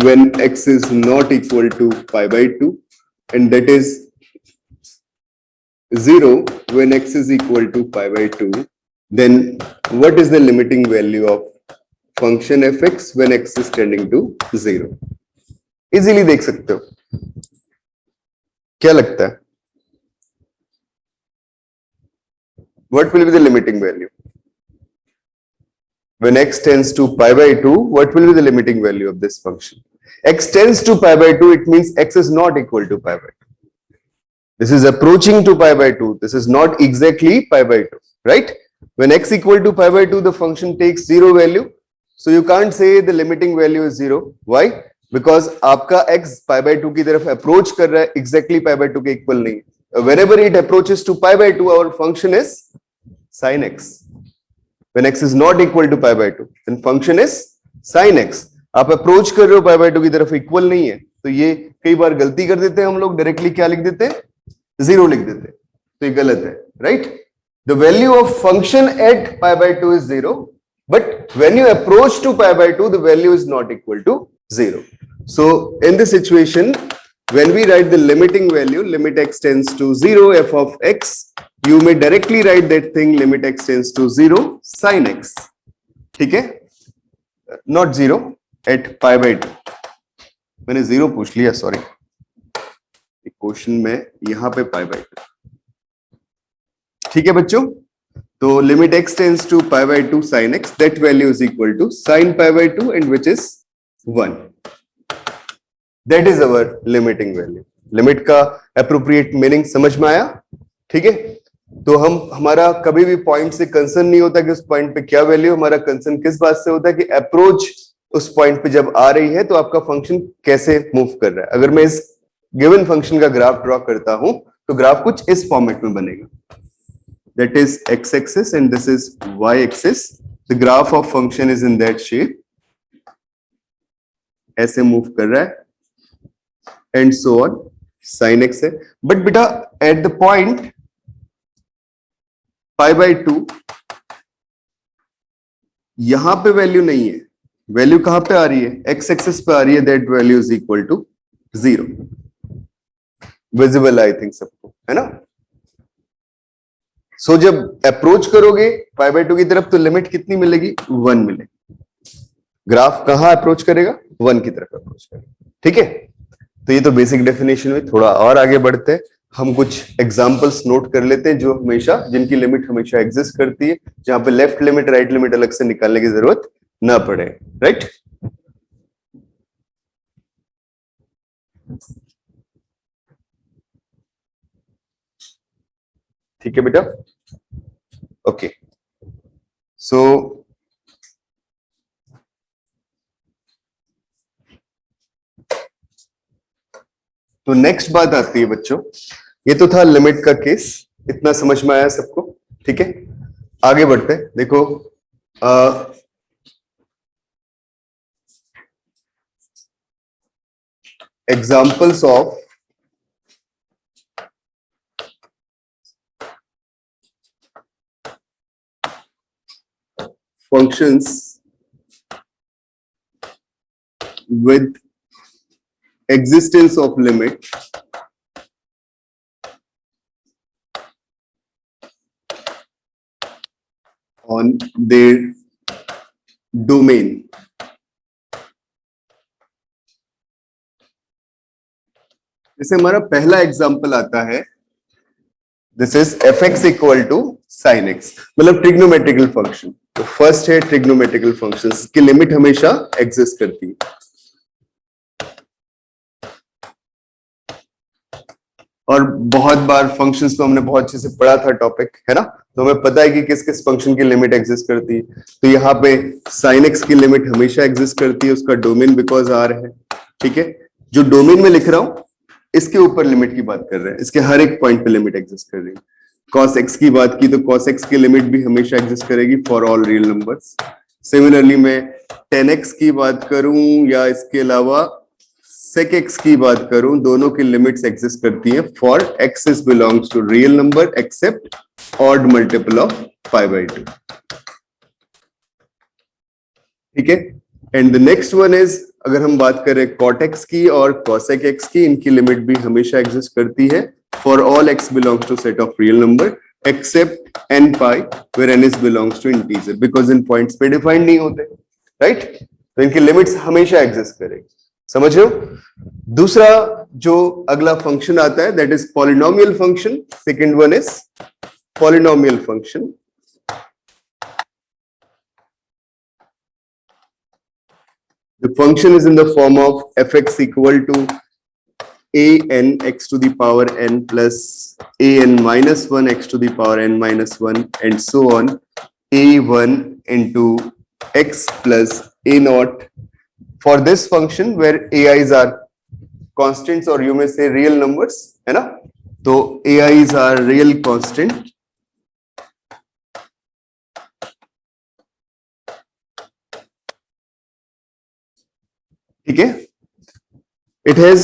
when x is not equal to pi by 2, and that is 0 when x is equal to pi by 2, then what is the limiting value of function fx when x is tending to 0? Easily देख सकते हो, क्या लगता है? What will be the limiting value? When x tends to pi by 2, what will be the limiting value of this function? X tends to pi by 2, it means x is not equal to pi by 2. This is approaching to pi by 2. This is not exactly pi by 2, right? When x equal to pi by 2, the function takes 0 value. So you can't say the limiting value is 0. Why? Because आपका x pi by 2 की तरफ approach कर रहा है, exactly pi by 2 के equal नहीं. Whenever it approaches to pi by 2, our function is sin x. When x is not equal to pi by 2, then function is sin x. आप approach कर रहे हो pi by 2 की तरफ, equal नहीं है, तो ये कई बार गलती कर देते हैं हम लोग, डायरेक्टली क्या लिख देते हैं? 0 लिख देते हैं, तो ये गलत है, right? The value of function at pi by 2 is 0, but when you approach to pi by 2, the value is not equal to 0. So in this situation, when we write the limiting value, limit x tends to 0 f of x, you may directly write that thing limit x tends to 0 sin x. ठीक है? Not 0 at pi by 2. मैंने 0 पूछ लिया, sorry, question में यहां पे pi by 2. ठीक है बच्चों? तो limit x tends to pi by 2 sin x, that value is equal to sin pi by 2 and which is 1. That is our limiting value. Limit का appropriate meaning समझ में आया? ठीक है? तो हमारा कभी भी पॉइंट से कंसर्न नहीं होता कि उस पॉइंट पे क्या वैल्यू, हमारा कंसर्न किस बात से होता है कि अप्रोच उस पॉइंट पे जब आ रही है तो आपका फंक्शन कैसे मूव कर रहा है. अगर मैं इस गिवन फंक्शन का ग्राफ ड्रॉ करता हूं तो ग्राफ कुछ इस फॉर्मेट में बनेगा. That is X axis and this is Y axis. The graph of function is in that shape, ऐसे मूव कर रहा है and so on. Sine X है, बट बेटा at the point pi by 2 यहां पे वैल्यू नहीं है. वैल्यू कहां पे आ रही है? एक्स एक्सिस पे आ रही है. That value is equal to 0. Visible I think सबको, है ना? सो जब अप्रोच करोगे pi by 2 की तरफ तो लिमिट कितनी मिलेगी? 1 मिलेगी. ग्राफ कहां अप्रोच करेगा? 1 की तरफ अप्रोच करेगा. ठीक है? तो ये तो बेसिक डेफिनेशन में. थोड़ा और आगे बढ़ते हैं, हम कुछ एग्जांपल्स नोट कर लेते हैं जो हमेशा, जिनकी लिमिट हमेशा एग्जिस्ट करती है, जहां पे लेफ्ट लिमिट राइट लिमिट अलग से निकालने की जरूरत ना पड़े, राइट? ठीक है बेटा? ओके, सो तो नेक्स्ट बात आती है बच्चों, ये तो था लिमिट का केस, इतना समझ में आया सबको? ठीक है, आगे बढ़ते हैं. देखो examples of functions with existence of limit on their domain. जैसे हमारा पहला एग्जांपल आता है, this is fx equal to sin x, मतलब ट्रिग्नोमेट्रिकल फंक्शन. तो फर्स्ट है ट्रिग्नोमेट्रिकल फंक्शंस की लिमिट हमेशा एग्जिस्ट करती है. और बहुत बार फंक्शंस तो हमने बहुत अच्छे से पढ़ा था, टॉपिक है ना, तो हमें पता है कि किस किस फंक्शन की लिमिट एग्जिस्ट करती है. तो यहाँ पे sin x की लिमिट हमेशा एग्जिस्ट करती है, उसका डोमेन बिकॉज r है. ठीक है, जो डोमेन में लिख रहा हूं इसके ऊपर लिमिट की बात कर रहे हैं, इसके हर एक पॉइंट पे लिमिट एग्जिस्ट कर रही है. cos x की बात की तो cos x की लिमिट भी हमेशा एग्जिस्ट करेगी for all real numbers. Similarly मैं tan x की बात करूं या इसके अलावा sec x की बात करूं, दोनों की लिमिट्स एग्जिस्ट करती हैं for x is belongs to real number except odd multiple of pi by 2. ठीक है, and the next one is अगर हम बात करें cot x की और cosec x की, इनकी लिमिट भी हमेशा एग्जिस्ट करती है for all x belongs to set of real number except n pi where n is belongs to integer because इन पॉइंट्स पे डिफाइंड नहीं होते, राइट? तो इनकी लिमिट्स हमेशा एग्जिस्ट करेगी, समझ रहे हो? दूसरा जो अगला फंक्शन आता है that is polynomial function. Second one is polynomial function. The function is in the form of fx equal to a n x to the power n plus a n minus 1 x to the power n minus 1 and so on, a1 into x plus a naught. For this function where ai's are constants or you may say real numbers, है ना? तो ai's are real constant. ठीक है, it has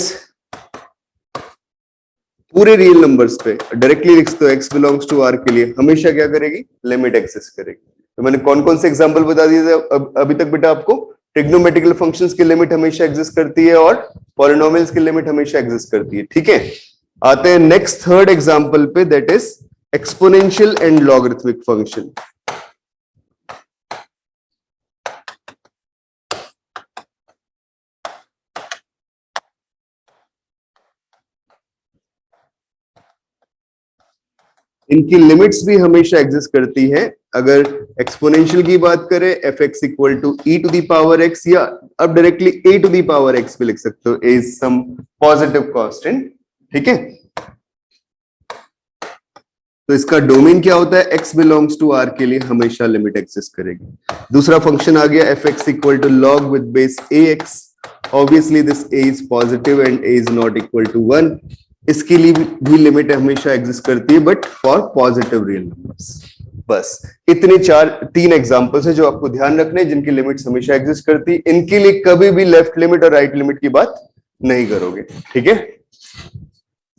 पूरे real numbers पे directly लिख दो x belongs to r के लिए हमेशा क्या करेगी, लिमिट एग्जिस्ट करेगी. तो मैंने कौन कौन से एग्जांपल बता दिए थे अभी तक बेटा आपको. ट्रिग्नोमेट्रिकल फंक्शंस की लिमिट हमेशा एग्जिस्ट करती है और पॉलिनोमियल्स की लिमिट हमेशा एग्जिस्ट करती है. ठीक है, आते हैं नेक्स्ट थर्ड एग्जांपल पे that is exponential and logarithmic function. इनकी लिमिट्स भी हमेशा एग्जिस्ट करती है. अगर एक्सपोनेंशियल की बात करें fx equal to e to the power x, या अब directly a to the power x भी लिख सकते हो, a is some positive constant. ठीक है, तो इसका डोमेन क्या होता है, x बिलोंग्स टू r के लिए हमेशा लिमिट एग्जिस्ट करेगी. दूसरा फंक्शन आ गया fx equal to log with base ax. Obviously this a is positive and a is not equal to 1. इसके लिए भी लिमिट हमेशा एग्जिस्ट करती है but for positive real numbers. बस इतने तीन एग्जांपल्स है जो आपको ध्यान रखने हैं, जिनकी लिमिट्स हमेशा एग्जिस्ट करती है. इनके लिए कभी भी लेफ्ट लिमिट और राइट लिमिट की बात नहीं करोगे. ठीक है,